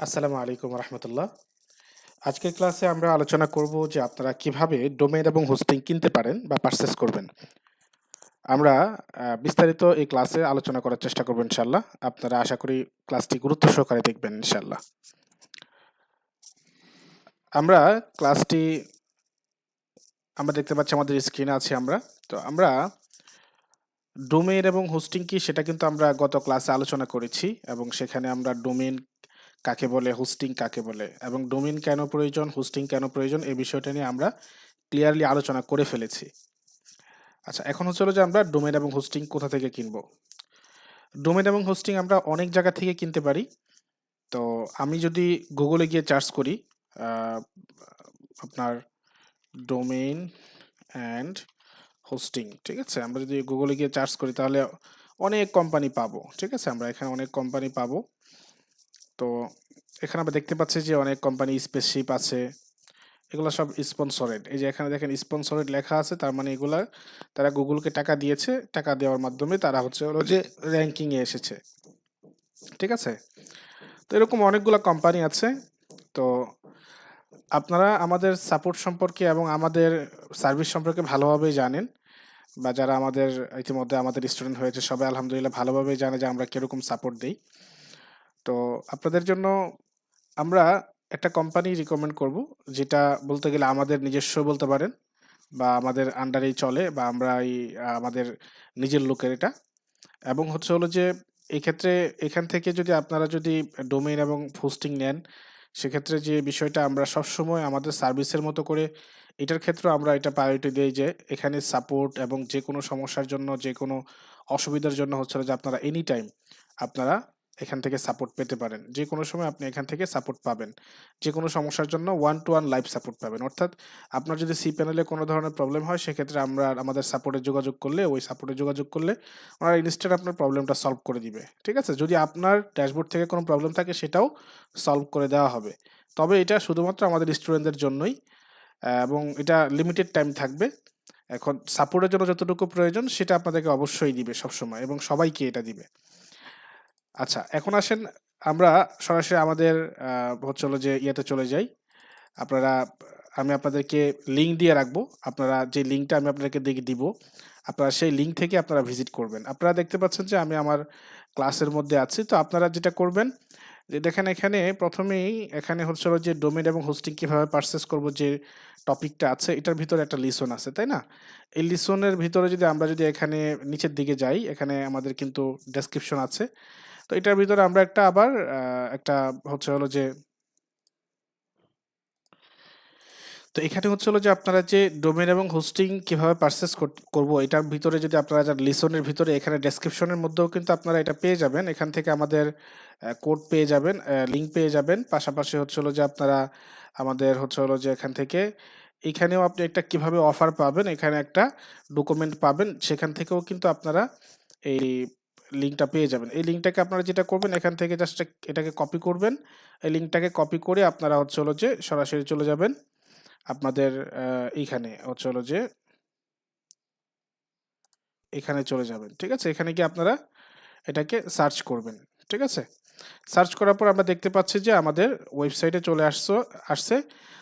আসসালামু আলাইকুম রহমতুল্লাহ। আজকের ক্লাসে আমরা আলোচনা করব যে আপনারা কিভাবে ডোমেইন এবং হোস্টিং কিনতে পারেন বা পারচেস করবেন। আমরা বিস্তারিত এই ক্লাসে আলোচনা করার চেষ্টা করব ইনশাল্লাহ। আপনারা আশা করি ক্লাসটি গুরুত্ব সহকারে দেখবেন ইনশাল্লাহ। আমরা ক্লাসটি আমরা দেখতে পাচ্ছি আমাদের স্ক্রিনে আছে আমরা ডোমেইন এবং হোস্টিং কি সেটা কিন্তু আমরা গত ক্লাসে আলোচনা করেছি এবং সেখানে আমরা ডোমেইন কাকে বলে, হোস্টিং কাকে বলে এবং ডোমেইন কেন প্রয়োজন, হোস্টিং কেন প্রয়োজন এই বিষয়টা নিয়ে আমরা ক্লিয়ারলি আলোচনা করে ফেলেছি। আচ্ছা, এখন হচ্ছে হলো যে আমরা ডোমেইন এবং হোস্টিং কোথা থেকে কিনবো। ডোমেইন এবং হোস্টিং আমরা অনেক জায়গা থেকে কিনতে পারি। তো আমি যদি গুগলে গিয়ে সার্চ করি আহ, আপনার ডোমেইন অ্যান্ড হোস্টিং, ঠিক আছে, আমরা যদি গুগলে গিয়ে সার্চ করি তাহলে অনেক কোম্পানি পাবো। ঠিক আছে, আমরা এখানে অনেক কোম্পানি পাবো। তো এখানে আমরা দেখতে পাচ্ছি যে অনেক কোম্পানি, স্পেসশিপ আছে, এগুলো সব স্পন্সরেড। এই যে এখানে দেখেন স্পন্সরেড লেখা আছে, তার মানে এগুলা তারা গুগলকে টাকা দিয়েছে, টাকা দেওয়ার মাধ্যমে তারা হচ্ছে হলো যে র্যাঙ্কিং এ এসেছে। ঠিক আছে, তো এরকম অনেকগুলা কোম্পানি আছে। তো আপনারা আমাদের সাপোর্ট সম্পর্কে এবং আমাদের সার্ভিস সম্পর্কে ভালোভাবেই জানেন, বা যারা আমাদের ইতিমধ্যে আমাদের স্টুডেন্ট হয়েছে সবাই আলহামদুলিল্লাহ ভালোভাবেই জানে যে আমরা কিরকম সাপোর্ট দিই। তো আপনাদের জন্য আমরা একটা কোম্পানি রিকমেন্ড করব, যেটা বলতে গেলে আমাদের নিজস্ব বলতে পারেন, বা আমাদের আন্ডারেই চলে, বা আমরা এই আমাদের নিজের লোকের এটা। এবং হচ্ছে হলো যে এক্ষেত্রে এখান থেকে যদি আপনারা যদি ডোমেইন এবং হোস্টিং নেন, সেক্ষেত্রে যে বিষয়টা আমরা সবসময় আমাদের সার্ভিসের মতো করে এটার ক্ষেত্রে আমরা এটা প্রায়োরিটি দিই যে এখানে সাপোর্ট এবং যে কোনো সমস্যার জন্য, যে কোনো অসুবিধার জন্য হচ্ছে হলো যে আপনারা এনি টাইম আপনারা এখান থেকে সাপোর্ট পেতে পারেন। যে কোনো সময় আপনি এখান থেকে সাপোর্ট পাবেন। যে কোনো সমস্যার জন্য 1-to-1 লাইভ সাপোর্ট পাবেন। অর্থাৎ আপনার যদি সি প্যানেলে কোনো ধরনের প্রবলেম হয়, সেক্ষেত্রে আমরা আমাদের সাপোর্টে যোগাযোগ করলে, ওই সাপোর্টে যোগাযোগ করলে ওনারা ইনস্ট্যান্ট আপনার প্রবলেমটা সলভ করে দিবে। ঠিক আছে, যদি আপনার ড্যাশবোর্ড থেকে কোনো প্রবলেম থাকে সেটাও সলভ করে দেওয়া হবে। তবে এটা শুধুমাত্র আমাদের স্টুডেন্টদের জন্যই, এবং এটা লিমিটেড টাইম থাকবে। এখন সাপোর্টের জন্য যতটুকু প্রয়োজন সেটা আপনাদেরকে অবশ্যই দিবে সবসময়, এবং সবাইকে এটা দিবে। আচ্ছা, এখন আসেন আমরা সরাসরি আমাদের হচ্ছে হলো যে ইয়েতে চলে যাই। আপনারা আমি আপনাদেরকে লিঙ্ক দিয়ে রাখবো। আপনারা যে লিঙ্কটা আমি আপনাদেরকে দিব, আপনারা সেই লিঙ্ক থেকে আপনারা ভিজিট করবেন। আপনারা দেখতে পাচ্ছেন যে আমি আমার ক্লাসের মধ্যে আছি। তো আপনারা যেটা করবেন যে দেখেন, এখানে প্রথমেই এখানে হচ্ছে হলো যে ডোমেইন এবং হোস্টিং কিভাবে পারচেস করব, যে টপিকটা আছে এটার ভিতরে একটা লিসন আছে, তাই না? এই লিসনের ভিতরে যদি আমরা যদি এখানে নিচের দিকে যাই, এখানে আমাদের কিন্তু ডেসক্রিপশন আছে। তো এটার ভিতরে আমরা একটা আবার একটা হচ্ছে হলো যে, তো এখানে হচ্ছে হলো যে আপনারা যে ডোমেইন এবং হোস্টিং কিভাবে পারচেস করব, এটার ভিতরে যদি আপনারা যা লিসনের ভিতরে এখানে ডেসক্রিপশনের মধ্যেও কিন্তু আপনারা এটা পেয়ে যাবেন। এখান থেকে আমাদের কোড পেয়ে যাবেন, লিঙ্ক পেয়ে যাবেন। পাশাপাশি হচ্ছে হলো যে আপনারা আমাদের হচ্ছে হলো যে এখান থেকে এখানেও আপনি একটা কিভাবে অফার পাবেন, এখানে একটা ডকুমেন্ট পাবেন, সেখান থেকেও কিন্তু আপনারা এই লিঙ্কটা পেয়ে যাবেন। এই লিঙ্কটাকে আপনারা যেটা করবেন, এখান থেকে জাস্ট এটাকে কপি করবেন। এই লিঙ্কটাকে কপি করে আপনারা হচ্ছে হলো যে সরাসরি চলে যাবেন আপনাদের এইখানে হচ্ছে হলো যে এখানে চলে যাবেন। ঠিক আছে, এখানে গিয়ে আপনারা এটাকে সার্চ করবেন। ঠিক আছে, সার্চ করার পর আমরা দেখতে পাচ্ছি যে আমাদের ওয়েবসাইটে চলে আসছে।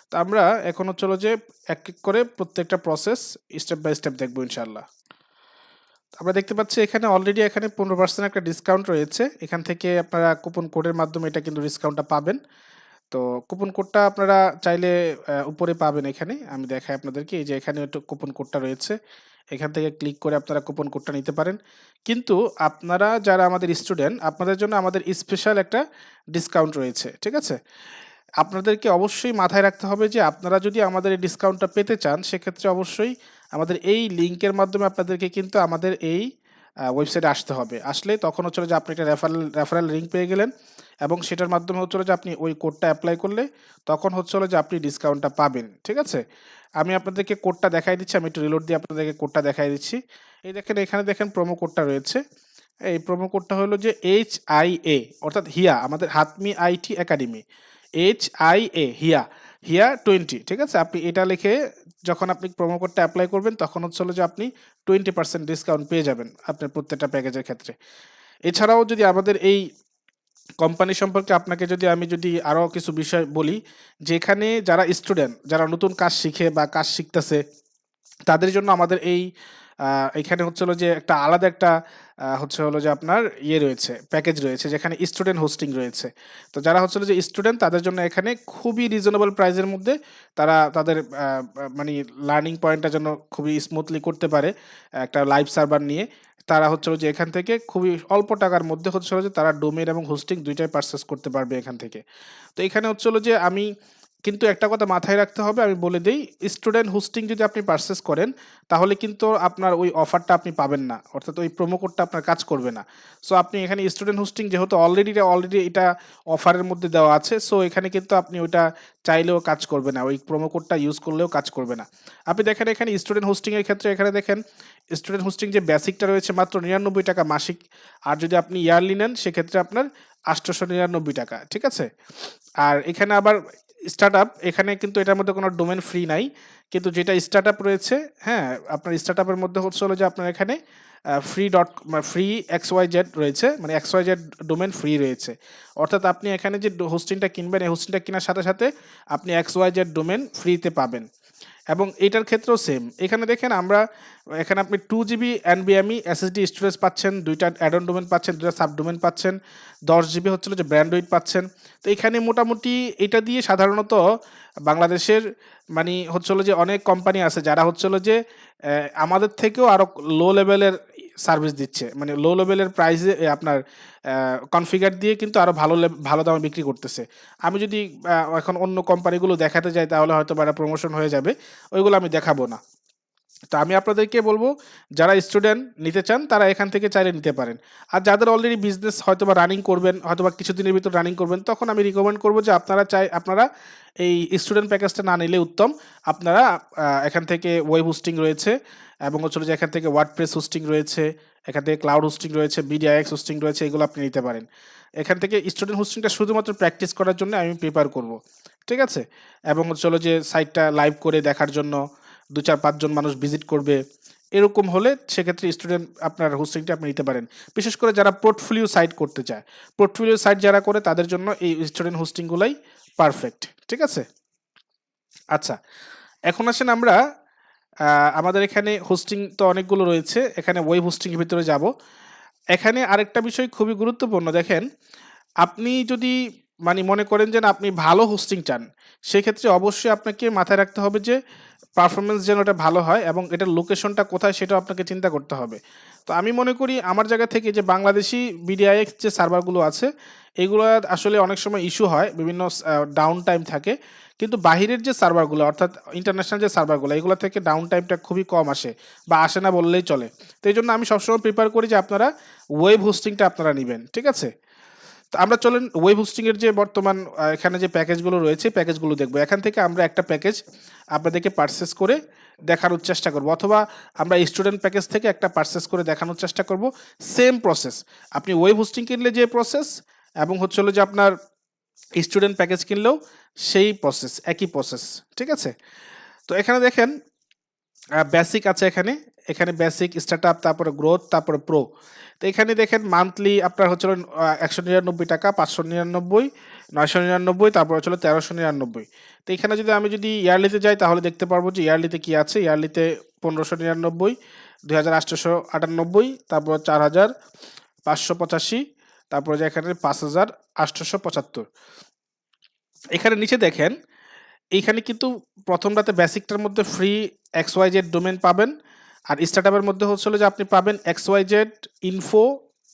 তো আমরা এখন হচ্ছে হলো যে এক এক করে প্রত্যেকটা প্রসেস স্টেপ বাই স্টেপ দেখবো ইনশাল্লাহ। আমরা দেখতে পাচ্ছি এখানে অলরেডি এখানে 15% একটা ডিসকাউন্ট রয়েছে। এখান থেকে আপনারা কুপন কোডের মাধ্যমে এটা কিন্তু ডিসকাউন্টটা পাবেন। তো কুপন কোডটা আপনারা চাইলে উপরে পাবেন। এখানে আমি দেখাই আপনাদেরকে, এই যে এখানে একটু কুপন কোডটা রয়েছে, এখান থেকে ক্লিক করে আপনারা কুপন কোডটা নিতে পারেন। কিন্তু আপনারা যারা আমাদের স্টুডেন্ট, আপনাদের জন্য আমাদের স্পেশাল একটা ডিসকাউন্ট রয়েছে। ঠিক আছে, আপনাদেরকে অবশ্যই মাথায় রাখতে হবে যে আপনারা যদি আমাদের এই ডিসকাউন্টটা পেতে চান, সেক্ষেত্রে অবশ্যই আমাদের এই লিঙ্কের মাধ্যমে আপনাদেরকে কিন্তু আমাদের এই ওয়েবসাইটে আসতে হবে। আসলে তখন হচ্ছে যে আপনি একটা রেফারেল লিঙ্ক পেয়ে গেলেন, এবং সেটার মাধ্যমে হচ্ছে যে আপনি ওই কোডটা অ্যাপ্লাই করলে তখন হচ্ছে যে আপনি ডিসকাউন্টটা পাবেন। ঠিক আছে, আমি আপনাদেরকে কোডটা দেখাই দিচ্ছি। আমি একটু রিলোড দিয়ে আপনাদেরকে কোডটা দেখাই দিচ্ছি। এই দেখেন, এখানে দেখেন প্রোমো কোডটা রয়েছে। এই প্রোমো কোডটা হলো যে HIA, অর্থাৎ হিয়া, আমাদের হাতমি IT একাডেমি। HIA, হিয়া, হিয়া 20। ঠিক আছে, আপনি এটা লিখে যখন আপনি প্রোমো কোডটা অ্যাপ্লাই করবেন, তখন হচ্ছে হলো যে আপনি 20% ডিসকাউন্ট পেয়ে যাবেন আপনার প্রত্যেকটা প্যাকেজের ক্ষেত্রে। এছাড়াও যদি আমাদের এই কোম্পানি সম্পর্কে আপনাকে আমি যদি আরো কিছু বিষয় বলি, যেখানে যারা স্টুডেন্ট, যারা নতুন কাজ শিখে বা কাজ শিখতেছে, তাদের জন্য আমাদের এখানে হচ্ছে হলো যে একটা আলাদা একটা হচ্ছে হলো যে আপনার রয়েছে, প্যাকেজ রয়েছে যেখানে স্টুডেন্ট হোস্টিং রয়েছে। তো যারা হচ্ছে হলো যে স্টুডেন্ট, তাদের জন্য এখানে খুবই রিজনেবল প্রাইসের মধ্যে তারা তাদের মানে লার্নিং পয়েন্টটা যেন খুবই স্মুথলি করতে পারে একটা লাইভ সার্ভার নিয়ে। তারা হচ্ছে হলো যে এখান থেকে খুবই অল্প টাকার মধ্যে হচ্ছে হলো যে তারা ডোমেইন এবং হোস্টিং ২ টাই পারচেজ করতে পারবে এখান থেকে। তো এখানে হচ্ছে হলো যে আমি কিন্তু একটা কথা মাথায় রাখতে হবে, আমি বলে দেই, স্টুডেন্ট হোস্টিং যদি আপনি পারচেজ করেন, তাহলে কিন্তু আপনার ওই অফারটা আপনি পাবেন না। অর্থাৎ ওই প্রোমো কোডটা আপনার কাজ করবে না। সো আপনি এখানে স্টুডেন্ট হোস্টিং যেহেতু অলরেডি এটা অফারের মধ্যে দেওয়া আছে, সো এখানে কিন্তু আপনি ওইটা চাইলেও কাজ করবে না। ওই প্রোমো কোডটা ইউজ করলেও কাজ করবে না। আপনি দেখেন এখানে স্টুডেন্ট হোস্টিং এর ক্ষেত্রে এখানে দেখেন স্টুডেন্ট হোস্টিং যে বেসিকটা রয়েছে মাত্র ৳৯৯ মাসিক। আর যদি আপনি ইয়ারলি নেন সেক্ষেত্রে আপনার ৳৮৯৯ ঠিক আছে? আর এখানে আবার স্টার্টআপ, এখানে কিন্তু এটার মধ্যে কোনো ডোমেন ফ্রি নাই। কিন্তু যেটা স্টার্টআপ রয়েছে, হ্যাঁ? আপনার স্টার্টআপের মধ্যে হচ্ছে হলো যে আপনার এখানে ফ্রি XYZ রয়েছে। মানে XYZ ডোমেন ফ্রি রয়েছে। অর্থাৎ আপনি এখানে যে হোস্টিংটা কিনবেন, এই হোস্টিংটা কেনার সাথে আপনি XYZ ডোমেন ফ্রিতে পাবেন। এবং এটার ক্ষেত্রেও সেম। এখানে দেখেন এখানে আপনি 2 জিবি NVMe SSD স্টোরেজ পাচ্ছেন, ২ টা অ্যাড অন ডোমেন পাচ্ছেন, ২ টা সাব ডোমেন পাচ্ছেন, ১০ জিবি হচ্ছে হলো যে ব্যান্ডউইথ পাচ্ছেন। তো এখানে মোটামুটি এটা দিয়ে সাধারণত বাংলাদেশের মানে হচ্ছে হলো যে অনেক কোম্পানি আছে যারা হচ্ছে হলো যে আমাদের থেকেও আরো লো লেভেলের সার্ভিস দিচ্ছে। মানে লো লেভেলের প্রাইসে আপনার কনফিগার দিয়ে কিন্তু আরো ভালো দামে বিক্রি করতেছে। আমি যদি এখন অন্য কোম্পানিগুলো দেখাতে যাই তাহলে হয়তোবা এটা প্রমোশন হয়ে যাবে। ওইগুলো আমি দেখাবো না। তো আমি আপনাদেরকে বলব, যারা স্টুডেন্ট নিতে চান তারা এখান থেকে চাইলে নিতে পারেন। আর যাদের অলরেডি বিজনেস হয়তোবা রানিং করবেন, হয়তোবা কিছুদিনের ভিতর রানিং করবেন, তখন আমি রিকমেন্ড করব যে আপনারা এই স্টুডেন্ট প্যাকেজটা না নিলে উত্তম। আপনারা এখান থেকে ওয়েব হোস্টিং রয়েছে এবং হচ্ছে হলো যে এখান থেকে ওয়ার্ডপ্রেস হোস্টিং রয়েছে, এখান থেকে ক্লাউড হোস্টিং রয়েছে, BDIX হোস্টিং রয়েছে, এগুলো আপনি নিতে পারেন। এখান থেকে স্টুডেন্ট হোস্টিংটা শুধুমাত্র প্র্যাকটিস করার জন্য আমি প্রিফার করব। ঠিক আছে? এবং হচ্ছে হলো যে সাইটটা লাইভ করে দেখার জন্য ২, ৪, ৫ জন মানুষ ভিজিট করবে। এরকম হলে সেক্ষেত্রে স্টুডেন্ট আপনার হোস্টিংটা আপনি নিতে পারেন। বিশেষ করে যারা পোর্টফোলিও সাইট করতে চায়। পোর্টফোলিও সাইট যারা করে তাদের জন্য এই স্টুডেন্ট হোস্টিংগুলাই পারফেক্ট। ঠিক আছে? আচ্ছা। এখন আসেন আমরা আমাদের এখানে হোস্টিং তো অনেকগুলো রয়েছে। এখানে ওয়েব হোস্টিং এর ভিতরে যাব। এখানে আরেকটা বিষয় খুবই গুরুত্বপূর্ণ, দেখেন, আপনি যদি মানে মনে করেন যে না আপনি ভালো হোস্টিং চান, সেক্ষেত্রে অবশ্যই আপনাকে মাথায় রাখতে হবে যে পারফরম্যান্স যেন এটা ভালো হয় এবং এটার লোকেশনটা কোথায় সেটাও আপনাকে চিন্তা করতে হবে। তো আমি মনে করি আমার জায়গা থেকে যে বাংলাদেশি BDIX যে সার্ভারগুলো আছে, এগুলো আসলে অনেক সময় ইস্যু হয়, বিভিন্ন ডাউন টাইম থাকে। কিন্তু বাহিরের যে সার্ভারগুলো অর্থাৎ ইন্টারন্যাশনাল যে সার্ভারগুলো, এগুলো থেকে ডাউন টাইমটা খুবই কম আসে বা আসে না বললেই চলে। তো এই জন্য আমি সবসময় প্রিফার করি যে আপনারা ওয়েব হোস্টিংটা আপনারা নিবেন। ঠিক আছে? তো আমরা চলেন ওয়েব হোস্টিং এর যে বর্তমান এখানে যে প্যাকেজগুলো রয়েছে প্যাকেজগুলো দেখবো। এখান থেকে আমরা একটা প্যাকেজ আপনাদেরকে পারচেস করে দেখানোর চেষ্টা করব, অথবা আমরা স্টুডেন্ট প্যাকেজ থেকে একটা পারচেস করে দেখানোর চেষ্টা করব। সেম প্রসেস, আপনি ওয়েব হোস্টিং কিনলে যে প্রসেস এবং হচ্ছে হলো যে আপনার স্টুডেন্ট প্যাকেজ কিনলেও সেই প্রসেস, একই প্রসেস। ঠিক আছে? তো এখানে দেখেন বেসিক আছে এখানে বেসিক, স্টার্টআপ, তারপরে গ্রোথ, তারপরে প্রো। তো এখানে দেখেন মান্থলি আপনার হচ্ছে ৳১৯৯ ৳৫৯৯ ৳৯৯৯, তারপর হচ্ছে ১৩৯৯। তো এখানে আমি ইয়ারলিতে যাই তাহলে দেখতে পারবো যে ইয়ারলিতে কি আছে। ইয়ারলিতে ১৫৯৯, ২৮৯৮, তারপর ৪৫৮৫, তারপরে যে এখানে ৫৮৭৫। এখানে নিচে দেখেন, এইখানে কিন্তু প্রথম রাতে বেসিকটার মধ্যে ফ্রি XYZ ডোমেন পাবেন। আর স্টার্টআপের মধ্যে হচ্ছে হলো যে আপনি পাবেন XYZ ইনফো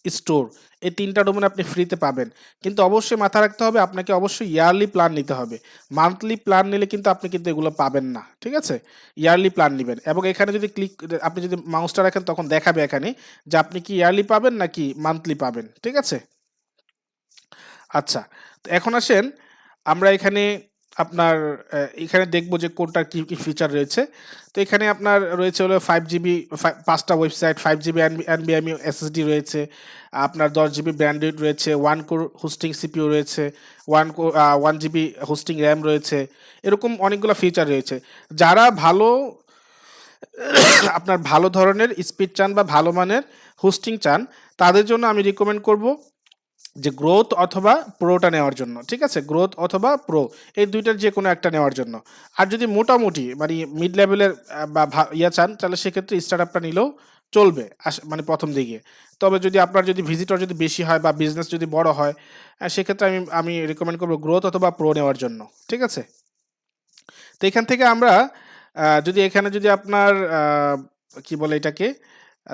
স্টোর। এই ৩ টা ডোমেন আপনি ফ্রিতে পাবেন। কিন্তু অবশ্যই মাথায় রাখতে হবে আপনাকে অবশ্যই ইয়ারলি প্ল্যান নিতে হবে। মান্থলি প্ল্যান নিলে কিন্তু আপনি এগুলো পাবেন না। ঠিক আছে? ইয়ারলি প্ল্যান নিবেন এবং এখানে আপনি যদি মাউসটা রাখেন তখন দেখাবে এখানে যে আপনি কি ইয়ারলি পাবেন নাকি মান্থলি পাবেন। ঠিক আছে? আচ্ছা। তো এখন আসেন আমরা এখানে দেখব যে কোনটার কি ফিচার রয়েছে। তো এখানে আপনার রয়েছে হলো 5 জিবি ৫ টা ওয়েবসাইট, 5 জিবি NVMe SSD রয়েছে, আপনার ১০ জিবি ব্যান্ডউইথ রয়েছে, 1 কোর হোস্টিং CPU রয়েছে, 1 জিবি হোস্টিং RAM রয়েছে। এরকম অনেকগুলা ফিচার রয়েছে। যারা আপনার ভালো ধরনের স্পিড চান বা ভালো মানের হোস্টিং চান, তাদের জন্য আমি রিকমেন্ড করব যে গ্রোথ অথবা প্রোটা নেওয়ার জন্য, ঠিক আছে, গ্রোথ অথবা প্রো এই দুইটার যে কোনো একটা নেওয়ার জন্য। আর যদি মোটামুটি মানে মিড লেভেলের বা ইয়া চান তাহলে সেক্ষেত্রে স্টার্ট আপটা নিলেও চলবে মানে প্রথম দিকে। তবে যদি আপনার যদি ভিজিটর যদি বেশি হয় বা বিজনেস যদি বড় হয়, সেক্ষেত্রে আমি আমি রেকমেন্ড করবো গ্রোথ অথবা প্রো নেওয়ার জন্য, ঠিক আছে। তো এখান থেকে আমরা যদি এখানে যদি আপনার কি বলে এটাকে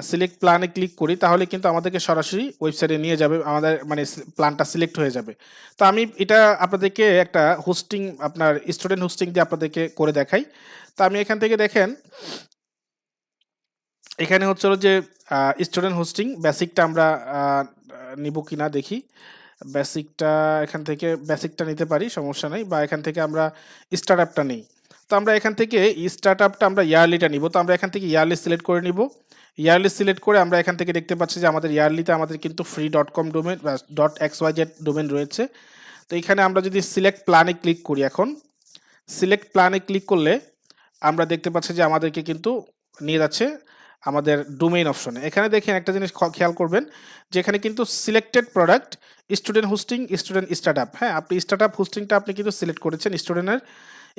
সিলেক্ট প্ল্যানে ক্লিক করি তাহলে কিন্তু আমাদেরকে সরাসরি ওয়েবসাইটে নিয়ে যাবে, আমাদের মানে প্ল্যানটা সিলেক্ট হয়ে যাবে। তো আমি এটা আপনাদেরকে একটা হোস্টিং আপনার স্টুডেন্ট হোস্টিং দিয়ে আপনাদেরকে করে দেখাই। তো আমি এখান থেকে দেখেন এখানে হচ্ছে হলো যে স্টুডেন্ট হোস্টিং বেসিকটা আমরা নিব কিনা দেখি। বেসিকটা এখান থেকে বেসিকটা নিতে পারি, সমস্যা নেই, বা এখান থেকে আমরা স্টার্ট আপটা নিই। তো আমরা এখান থেকে স্টার্ট আপটা আমরা ইয়ারলিটা নিব। তো আমরা এখান থেকে ইয়ারলি সিলেক্ট করে নিব। ইয়ারলি সিলেক্ট করে আমরা এখান থেকে দেখতে পাচ্ছি যে আমাদের ইয়ারলিতে আমাদের কিন্তু free.com ডোমেন বা .xyz ডোমেন রয়েছে। তো এখানে আমরা যদি সিলেক্ট প্ল্যানে ক্লিক করি, এখন সিলেক্ট প্ল্যানে ক্লিক করলে আমরা দেখতে পাচ্ছি যে আমাদেরকে কিন্তু নিয়ে যাচ্ছে আমাদের ডোমেইন অপশনে। এখানে দেখেন একটা জিনিস খেয়াল করবেন যে এখানে কিন্তু selected product student hosting student startup, হ্যাঁ আপনি স্টার্টআপ হোস্টিংটা আপনি কিন্তু সিলেক্ট করেছেন স্টুডেন্টের।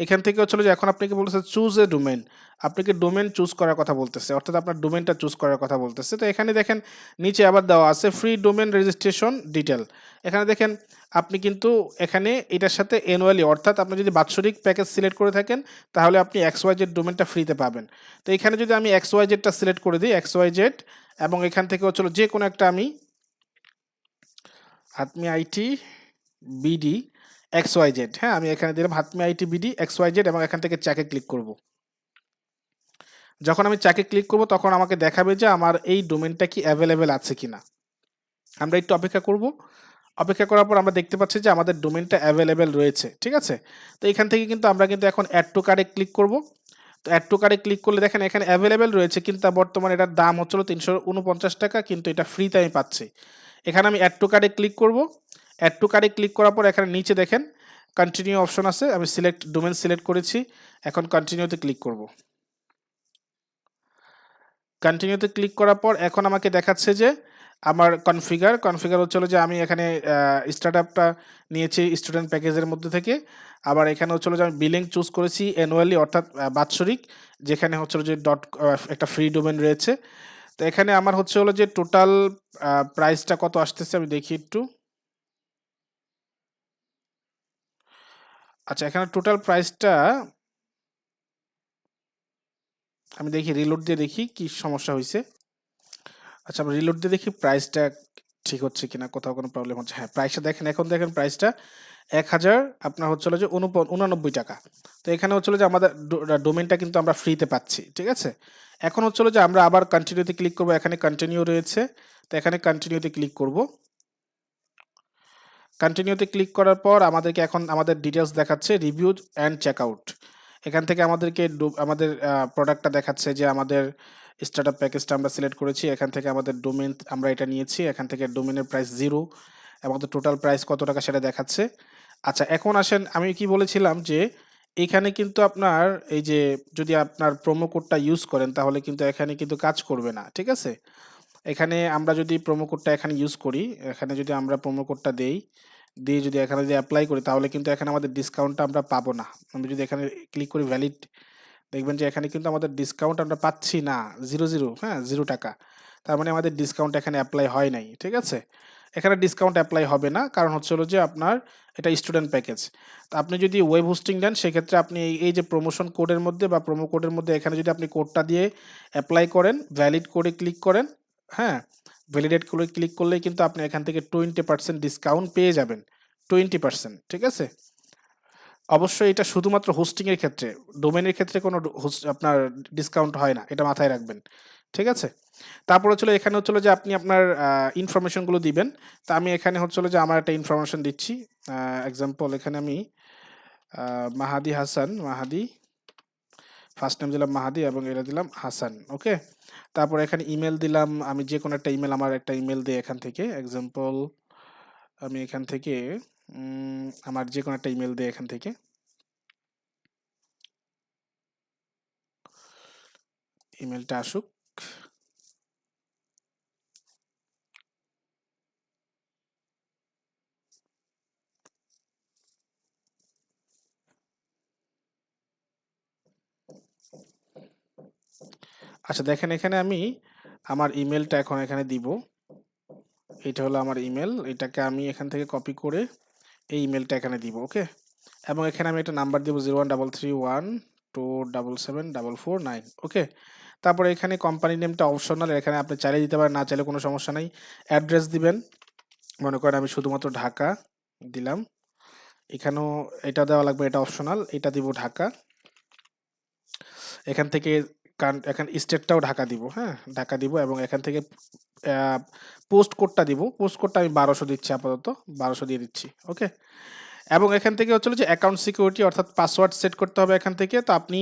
এখান থেকে হচ্ছিল যে এখন আপনাকে বলতেছে চুজ এ ডোমেন, আপনাকে ডোমেন চুজ করার কথা বলতেছে, অর্থাৎ আপনার ডোমেনটা চুজ করার কথা বলতেছে। তো এখানে দেখেন নিচে আবার দেওয়া আছে ফ্রি ডোমেন রেজিস্ট্রেশন ডিটেল। এখানে দেখেন আপনি কিন্তু এখানে এটার সাথে অ্যানুয়ালি, অর্থাৎ আপনি যদি বাৎসরিক প্যাকেজ সিলেক্ট করে থাকেন তাহলে আপনি XYZ ডোমেনটা ফ্রিতে পাবেন। তো এখানে যদি আমি XYZটা সিলেক্ট করে দিই XYZ, এবং এখান থেকে হচ্ছিল যে কোনো একটা আমি হাতমি আইটি বিডি XYZ, হ্যাঁ আমি এখানে দিলাম হাতমি আইটি বিডি XYZ এবং এখান থেকে চ্যাকে ক্লিক করব। যখন আমি চ্যাকে ক্লিক করব তখন আমাকে দেখাবে যে আমার এই ডোমেনটা কি অ্যাভেলেবেল আছে কিনা। আমরা একটু অপেক্ষা করব। অপেক্ষা করার পর আমরা দেখতে পাচ্ছি যে আমাদের ডোমেনটা অ্যাভেলেবেল রয়েছে, ঠিক আছে। তো এখান থেকে কিন্তু আমরা কিন্তু এখন অ্যাড টু কার্ডে ক্লিক করব। তো অ্যাড টু কার্ডে ক্লিক করলে দেখেন এখানে অ্যাভেলেবেল রয়েছে, কিন্তু বর্তমানে এটার দাম হচ্ছিল 349 টাকা, কিন্তু এটা ফ্রিতে আমি পাচ্ছি। এখানে আমি অ্যাড টু কার্ডে ক্লিক করব। অ্যাড টু কার্ডে ক্লিক করার পর এখানে নিচে দেখেন কন্টিনিউ অপশন আছে, আমি সিলেক্ট ডোমেন সিলেক্ট করেছি, এখন কন্টিনিউতে ক্লিক করব। কন্টিনিউতে ক্লিক করার পর এখন আমাকে দেখাচ্ছে যে আমার কনফিগার হচ্ছিল যে আমি এখানে স্টার্টআপটা নিয়েছি স্টুডেন্ট প্যাকেজের মধ্যে থেকে। আবার এখানে হচ্ছিল যে আমি বিলিং চুজ করেছি অ্যানুয়ালি, অর্থাৎ বাৎসরিক, যেখানে হচ্ছিল যে একটা ফ্রি ডোমেন রয়েছে। তো এখানে আমার হচ্ছে হলো যে টোটাল প্রাইসটা কত আসতেছে আমি দেখি একটু। আচ্ছা এখানে টোটাল প্রাইসটা আমি দেখি, রিলোড দিয়ে দেখি কি সমস্যা হয়েছে। আচ্ছা আমরা রিলোড দিয়ে দেখি প্রাইসটা ঠিক হচ্ছে কিনা, কোথাও কোনো প্রবলেম হচ্ছে। হ্যাঁ প্রাইসটা দেখেন, এখন দেখেন প্রাইসটা 1000 আপনার হচ্ছিল যে 89 টাকা। তো এখানে হচ্ছিল যে আমাদের ডোমেনটা কিন্তু আমরা ফ্রিতে পাচ্ছি, ঠিক আছে। এখন হচ্ছিল যে আমরা আবার কন্টিনিউতে ক্লিক করব, এখানে কন্টিনিউ রয়েছে, তো এখানে কন্টিনিউতে ক্লিক করব। কন্টিনিউতে ক্লিক করার পর আমাদেরকে এখন আমাদের ডিটেলস দেখাচ্ছে রিভিউ অ্যান্ড চেকআউট। এখান থেকে আমাদেরকে আমাদের প্রোডাক্টটা দেখাচ্ছে যে আমাদের স্টার্টআপ প্যাকেজটা আমরা সিলেক্ট করেছি, এখান থেকে আমাদের ডোমেন আমরা এটা নিয়েছি, এখান থেকে ডোমেনের প্রাইস 0 এবং আমাদের টোটাল প্রাইস কত টাকা সেটা দেখাচ্ছে। আচ্ছা এখন আসেন, আমি কি বলেছিলাম যে এখানে কিন্তু আপনার এই যে যদি আপনার প্রোমো কোডটা ইউজ করেন তাহলে কিন্তু এখানে কিন্তু কাজ করবে না, ঠিক আছে। এখানে আমরা যদি প্রোমো কোডটা এখানে ইউজ করি, এখানে যদি আমরা প্রোমো কোডটা দেই, দিয়ে যদি এখানে যদি অ্যাপ্লাই করি তাহলে কিন্তু এখানে আমাদের ডিসকাউন্টটা আমরা পাবো না। আমি যদি এখানে ক্লিক করি ভ্যালিড, দেখবেন যে এখানে কিন্তু আমাদের ডিসকাউন্ট আমরা পাচ্ছি না, 0 হ্যাঁ 0 টাকা। তার মানে আমাদের ডিসকাউন্ট এখানে অ্যাপ্লাই হয় নাই, ঠিক আছে। এখানে ডিসকাউন্ট অ্যাপ্লাই হবে না, কারণ হচ্ছে হলো যে আপনার এটা স্টুডেন্ট প্যাকেজ। তো আপনি যদি ওয়েব হোস্টিং দেন সেক্ষেত্রে আপনি এই যে প্রমোশন কোডের মধ্যে বা প্রোমো কোডের মধ্যে এখানে যদি আপনি কোডটা দিয়ে অ্যাপ্লাই করেন, ভ্যালিড কোডে ক্লিক করেন, হ্যাঁ ভ্যালিডেট করে ক্লিক করলেই কিন্তু আপনি এখান থেকে 20% ডিসকাউন্ট পেয়ে যাবেন, 20%, ঠিক আছে। অবশ্যই এটা শুধুমাত্র হোস্টিং এর ক্ষেত্রে, ডোমেনের ক্ষেত্রে কোনো আপনার ডিসকাউন্ট হয় না, এটা মাথায় রাখবেন, ঠিক আছে। তারপর হচ্ছিল এখানে হচ্ছিল যে আপনি আপনার ইনফরমেশনগুলো দিবেন। তা আমি এখানে হচ্ছিল যে আমার একটা ইনফরমেশন দিচ্ছি, এক্সাম্পল এখানে আমি মাহাদি হাসান, মাহাদি ফার্স্ট নেম দিলাম মাহাদি এবং এটা দিলাম হাসান, ওকে। তারপর এখানে ইমেল দিলাম, আমি যে কোনো একটা ইমেল, আমার একটা ইমেল দিই এখান থেকে, এক্সাম্পল আমি এখান থেকে আমার যে কোনো একটা ইমেল দিই এখান থেকে, ইমেলটা আসুক। আচ্ছা দেখেন এখানে আমি আমার ইমেলটা এখন এখানে দিব। এটা হলো আমার ইমেল, এটাকে আমি এখান থেকে কপি করে এই ইমেলটা এখানে দিব। ওকে, এবং এখানে আমি একটা নাম্বার দিব 013312777449। ওকে, তারপরে এখানে কোম্পানি নেমটা অপশনাল, এখানে আপনি চাইলে দিতে পারেন, না চাইলে কোনো সমস্যা নাই। অ্যাড্রেস দিবেন, মনে করেন আমি শুধুমাত্র ঢাকা দিলাম। এখানেও এটা দেওয়া লাগবে, এটা অপশনাল, এটা দিব ঢাকা। এখান থেকে এখান স্টেটটাও ঢাকা দিব, হ্যাঁ ঢাকা দিব, এবং এখান থেকে পোস্ট কোডটা দিব। পোস্ট কোডটা আমি 1200 দিচ্ছি, আপাতত 1200 দিয়ে দিচ্ছি। ওকে, এবং এখান থেকে হচ্ছে যে অ্যাকাউন্ট সিকিউরিটি অর্থাৎ পাসওয়ার্ড সেট করতে হবে এখান থেকে। তো আপনি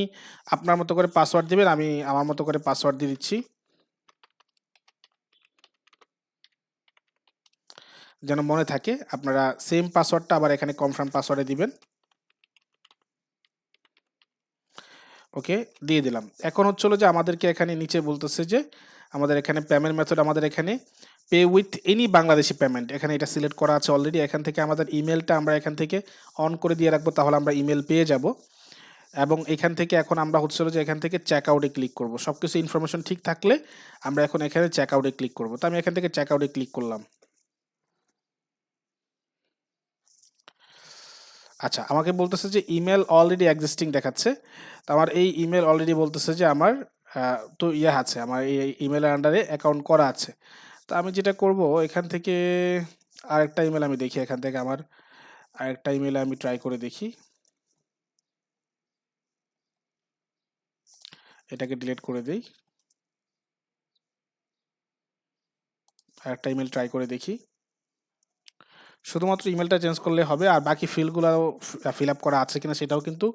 আপনার মতো করে পাসওয়ার্ড দিবেন, আমি আমার মতো করে পাসওয়ার্ড দিয়ে দিচ্ছি, যেন মনে থাকে। আপনারা সেম পাসওয়ার্ডটা আবার এখানে কনফার্ম পাসওয়ার্ডে দিবেন। ওকে, দিয়ে দিলাম। এখন হচ্ছে যে আমাদেরকে এখানে নিচে বলতেছে যে আমাদের এখানে পেমেন্ট মেথড, আমাদের এখানে pay with any Bangladeshi payment, এখানে এটা সিলেক্ট করা আছে অলরেডি। এখান থেকে আমাদের ইমেলটা আমরা এখান থেকে অন করে দিয়ে রাখবো, তাহলে আমরা ইমেল পেয়ে যাব। এবং এখান থেকে এখন আমরা হচ্ছে যে এখান থেকে চেক আউটে ক্লিক করব। সব কিছু ইনফরমেশন ঠিক থাকলে আমরা এখন এখানে চেক আউটে ক্লিক করব। তো আমি এখান থেকে চেক আউটে ক্লিক করলাম। আচ্ছা, আমাকে বলতেছে যে ইমেল অলরেডি এক্সিস্টিং দেখাচ্ছে। তো আমার এই ইমেল অলরেডি বলতেছে যে আমার তো ইয়ে আছে, আমার এই ইমেলের আন্ডারে অ্যাকাউন্ট করা আছে। তো আমি যেটা করব, এখান থেকে আরেকটা ইমেল আমি দেখি, এখান থেকে আমার আরেকটা ইমেল আমি ট্রাই করে দেখি। এটাকে ডিলিট করে দিই, আরেকটা ইমেল ট্রাই করে দেখি। শুধুমাত্র ইমেলটা চেঞ্জ করলে হবে, আর বাকি ফিল্ডগুলো ফিল আপ করা আছে কিনা সেটাও কিন্তু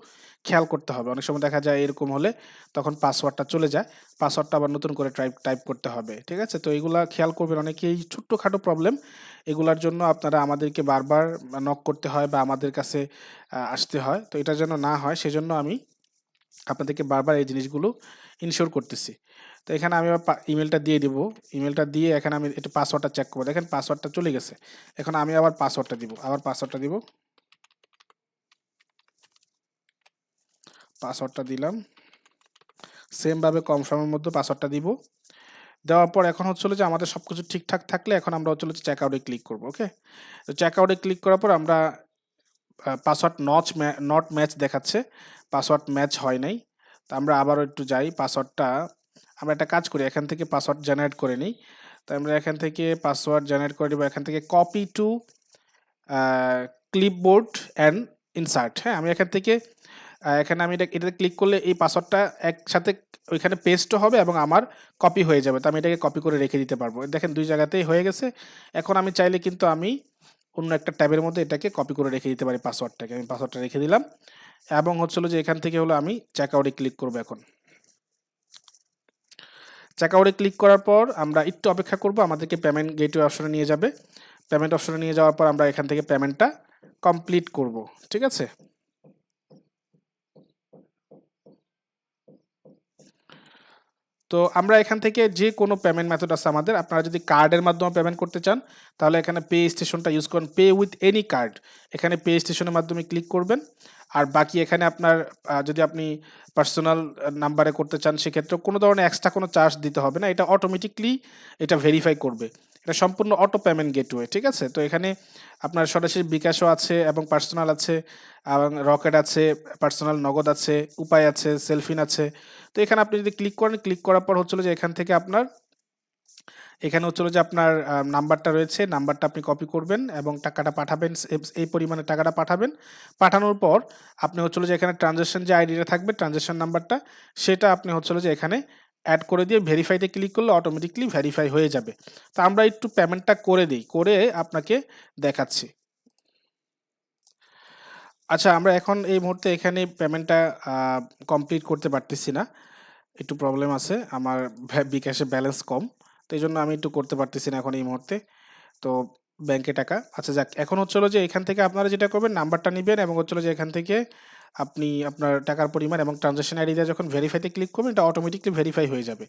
খেয়াল করতে হবে। অনেক সময় দেখা যায় এরকম হলে তখন পাসওয়ার্ডটা চলে যায়, পাসওয়ার্ডটা আবার নতুন করে টাইপ করতে হবে। ঠিক আছে, তো এইগুলা খেয়াল করবেন। অনেকেই ছোট্টখাটো প্রবলেম, এগুলার জন্য আপনারা আমাদেরকে বারবার নক করতে হয় বা আমাদের কাছে আসতে হয়। তো এটা যেন না হয় সেজন্য আমি আপনাদেরকে বারবার এই জিনিসগুলো ইনশিওর করতেছি। তো এখানে আমি আবার ইমেলটা দিয়ে দিব। ইমেলটা দিয়ে এখানে আমি একটু পাসওয়ার্ডটা চেক করবো। দেখেন পাসওয়ার্ডটা চলে গেছে। এখন আমি আবার পাসওয়ার্ডটা দিব, আবার পাসওয়ার্ডটা দিব, পাসওয়ার্ডটা দিলাম। সেমভাবে কনফার্মের মধ্যে পাসওয়ার্ডটা দিব। দেওয়ার পর এখন হচ্ছে যে আমাদের সব কিছু ঠিকঠাক থাকলে এখন আমরা হচ্ছে চেক আউটে ক্লিক করবো। ওকে, তো চেক আউটে ক্লিক করার পর আমরা পাসওয়ার্ড নট ম্যাচ দেখাচ্ছে, পাসওয়ার্ড ম্যাচ হয় নাই। তো আমরা আবারও একটু যাই, পাসওয়ার্ডটা আমরা একটা কাজ করি, এখান থেকে পাসওয়ার্ড জেনারেট করে নিই। তো আমরা এখান থেকে পাসওয়ার্ড জেনারেট করে দেবো, এখান থেকে copy to clipboard and insert. হ্যাঁ, আমি এখান থেকে এখানে আমি এটাতে ক্লিক করলে এই পাসওয়ার্ডটা একসাথে ওইখানে পেস্টও হবে এবং আমার কপি হয়ে যাবে। তো আমি এটাকে কপি করে রেখে দিতে পারবো। দেখেন দুই জায়গাতেই হয়ে গেছে। এখন আমি চাইলে কিন্তু আমি অন্য একটা ট্যাবের মধ্যে এটাকে কপি করে রেখে দিতে পারি পাসওয়ার্ডটাকে। আমি পাসওয়ার্ডটা রেখে দিলাম, এবং হচ্ছিল যে এখান থেকে হলো আমি চেক আউটে ক্লিক করবো। এখন চেক আউটে ক্লিক করার পর আমরা একটু অপেক্ষা করব, আমাদেরকে পেমেন্ট গেটওয়ে অপশনে নিয়ে যাবে। পেমেন্ট অপশনে নিয়ে যাওয়ার পর আমরা এখান থেকে পেমেন্টটা কমপ্লিট করব। ঠিক আছে, তো আমরা এখান থেকে যে কোনো পেমেন্ট মেথড আছে আমাদের, আপনারা যদি কার্ডের মাধ্যমে পেমেন্ট করতে চান তাহলে এখানে পে স্টেশনটা ইউজ করুন, পে উইথ এনি কার্ড। এখানে পে স্টেশনের মাধ্যমে ক্লিক করবেন। আর বাকি এখানে আপনার যদি আপনি পার্সোনাল নাম্বারে করতে চান সেক্ষেত্রে কোনো ধরনের এক্সট্রা কোনো চার্জ দিতে হবে না, এটা অটোমেটিকলি এটা ভেরিফাই করবে। এটা সম্পূর্ণ অটো পেমেন্ট গেটওয়ে। ঠিক আছে, তো এখানে আপনার সরাসরি বিকাশও আছে এবং পার্সোনাল আছে, এবং রকেট আছে, পার্সোনাল নগদ আছে, উপায় আছে, সেলফিন আছে। তো এখানে আপনি যদি ক্লিক করেন, ক্লিক করার পর হচ্ছিল যে এখান থেকে আপনার এখানে হচ্ছিল যে আপনার নাম্বারটা রয়েছে, নাম্বারটা আপনি কপি করবেন এবং টাকাটা পাঠাবেন, এই পরিমাণে টাকাটা পাঠাবেন। পাঠানোর পর আপনি হচ্ছিল যে এখানে ট্রানজ্যাকশন যে আইডিটা থাকবে, ট্রানজ্যাকশন নাম্বারটা, সেটা আপনি হচ্ছিল যে এখানে অ্যাড করে দিয়ে ভেরিফাইতে ক্লিক করলে অটোমেটিকলি ভেরিফাই হয়ে যাবে। তো আমরা একটু পেমেন্টটা করে দিই, করে আপনাকে দেখাচ্ছি। আচ্ছা, আমরা এখন এই মুহূর্তে এখানে পেমেন্টটা কমপ্লিট করতে পারতেছি না, একটু প্রবলেম আছে, আমার বিকাশে ব্যালেন্স কম, তো এই জন্য আমি একটু করতে পারতেছি না এখন এই মুহূর্তে। তো ব্যাংকে টাকা, আচ্ছা যাক, এখন হচ্ছিল যে এখান থেকে আপনারা যেটা করবেন, নাম্বারটা নেবেন এবং হচ্ছিল যে এখান থেকে আপনি আপনার টাকার পরিমাণ এবং ট্রানজাকশন আইডি দিয়ে যখন ভেরিফাইতে ক্লিক করবেন, এটা অটোমেটিকলি ভেরিফাই হয়ে যাবে।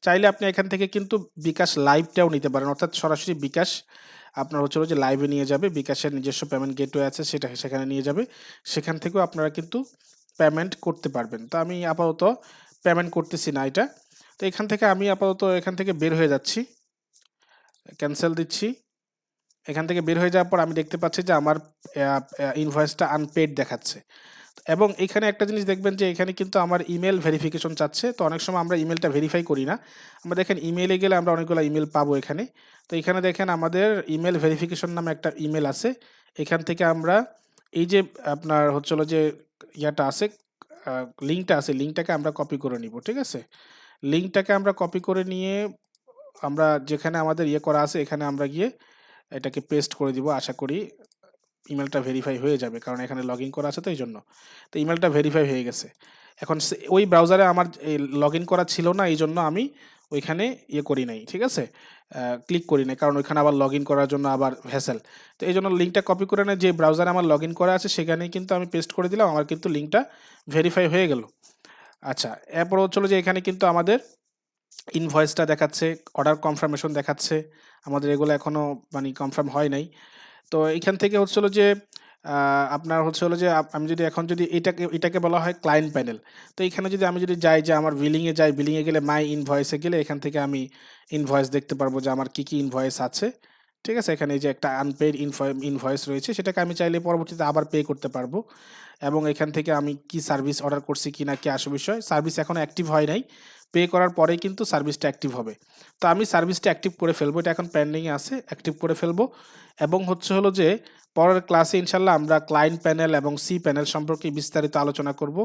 চাইলে আপনি এখান থেকে কিন্তু বিকাশ লাইভটাও নিতে পারেন, অর্থাৎ সরাসরি বিকাশ আপনার হচ্ছিল যে লাইভে নিয়ে যাবে, বিকাশের নিজস্ব পেমেন্ট গেটওয়ে আছে সেটা সেখানে নিয়ে যাবে, সেখান থেকেও আপনারা কিন্তু পেমেন্ট করতে পারবেন। তো আমি আপাতত পেমেন্ট করতেছি না এটা। তো এখান থেকে আমি আপাতত এখান থেকে বের হয়ে যাচ্ছি, ক্যান্সেল দিচ্ছি। এখান থেকে বের হয়ে যাওয়ার পর আমি দেখতে পাচ্ছি যে আমার ইনভয়েসটা আনপেড দেখাচ্ছে। এবং এখানে একটা জিনিস দেখবেন যে এখানে কিন্তু আমার ইমেল ভেরিফিকেশন চাচ্ছে। তো অনেক সময় আমরা ইমেলটা ভেরিফাই করি না। আমরা দেখেন ইমেইলে গেলে আমরা অনেকগুলো ইমেল পাবো এখানে। তো এখানে দেখেন আমাদের ইমেল ভেরিফিকেশন নামে একটা ইমেল আছে। এখান থেকে আমরা এই যে আপনার হচ্ছে হলো যে ইয়াটা আছে, লিঙ্কটা আছে, লিঙ্কটাকে আমরা কপি করে নিব। ঠিক আছে? লিঙ্কটাকে আমরা কপি করে নিয়ে আমরা যেখানে আমাদের ইয়ে করা আছে এখানে আমরা গিয়ে এটাকে পেস্ট করে দিব। আশা করি ইমেলটা ভেরিফাই হয়ে যাবে, কারণ এখানে লগ ইন করা আছে তো এই জন্য। তো ইমেলটা ভেরিফাই হয়ে গেছে। এখন ওই ব্রাউজারে আমার লগ ইন করা ছিল না, এই জন্য আমি ওইখানে ইয়ে করি নাই। ঠিক আছে? ক্লিক করি নাই, কারণ ওইখানে আবার লগ ইন করার জন্য আবার ভ্যাসেল। তো এই জন্য লিঙ্কটা কপি করে নেয়, যে ব্রাউজারে আমার লগ ইন করা আছে সেখানেই কিন্তু আমি পেস্ট করে দিলাম, আমার কিন্তু লিঙ্কটা ভেরিফাই হয়ে গেল। আচ্ছা, এরপর হচ্ছিল যে এখানে কিন্তু আমাদের ইনভয়েসটা দেখাচ্ছে, অর্ডার কনফার্মেশন দেখাচ্ছে। আমাদের এগুলো এখনো মানে কনফার্ম হয় নাই। তো এইখান থেকে হচ্ছে হলো যে আপনার হচ্ছে হলো যে আমি যদি এখন যদি এটাকে বলা হয় ক্লায়েন্ট প্যানেল। তো এইখানে যদি আমি যদি যাই, যে আমার বিলিংয়ে যাই, বিলিংয়ে গেলে মাই ইনভয়েসে গেলে এখান থেকে আমি ইনভয়েস দেখতে পারবো যে আমার কি ইনভয়েস আছে। ঠিক আছে? এখানে এই যে একটা আনপেইড ইনভয়েস রয়েছে, সেটাকে আমি চাইলে পরবর্তীতে আবার পে করতে পারবো। এবং এখান থেকে আমি কি সার্ভিস অর্ডার করছি কিনা কি আসল বিষয়। সার্ভিস এখনো অ্যাক্টিভ হয় নাই। পে করার পরেই কিন্তু সার্ভিসটা অ্যাক্টিভ হবে। তো আমি সার্ভিসটা অ্যাক্টিভ করে ফেলবো। এটা এখন পেন্ডিংয়ে আছে, অ্যাক্টিভ করে ফেলবো। এবং হচ্ছে হলো যে পরের ক্লাসে ইনশাল্লাহ আমরা ক্লায়েন্ট প্যানেল এবং সি প্যানেল সম্পর্কে বিস্তারিত আলোচনা করব।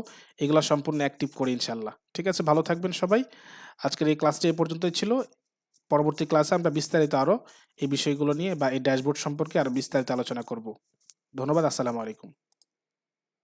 এগুলো সম্পূর্ণ অ্যাক্টিভ করি ইনশাল্লাহ। ঠিক আছে? ভালো থাকবেন সবাই। আজকের এই ক্লাসটি এ পর্যন্তই ছিল। পরবর্তী ক্লাসে আমরা বিস্তারিত আরো এই বিষয়গুলো নিয়ে বা এই ড্যাশবোর্ড সম্পর্কে আরো বিস্তারিত আলোচনা করব। ধন্যবাদ। আসসালামু আলাইকুম।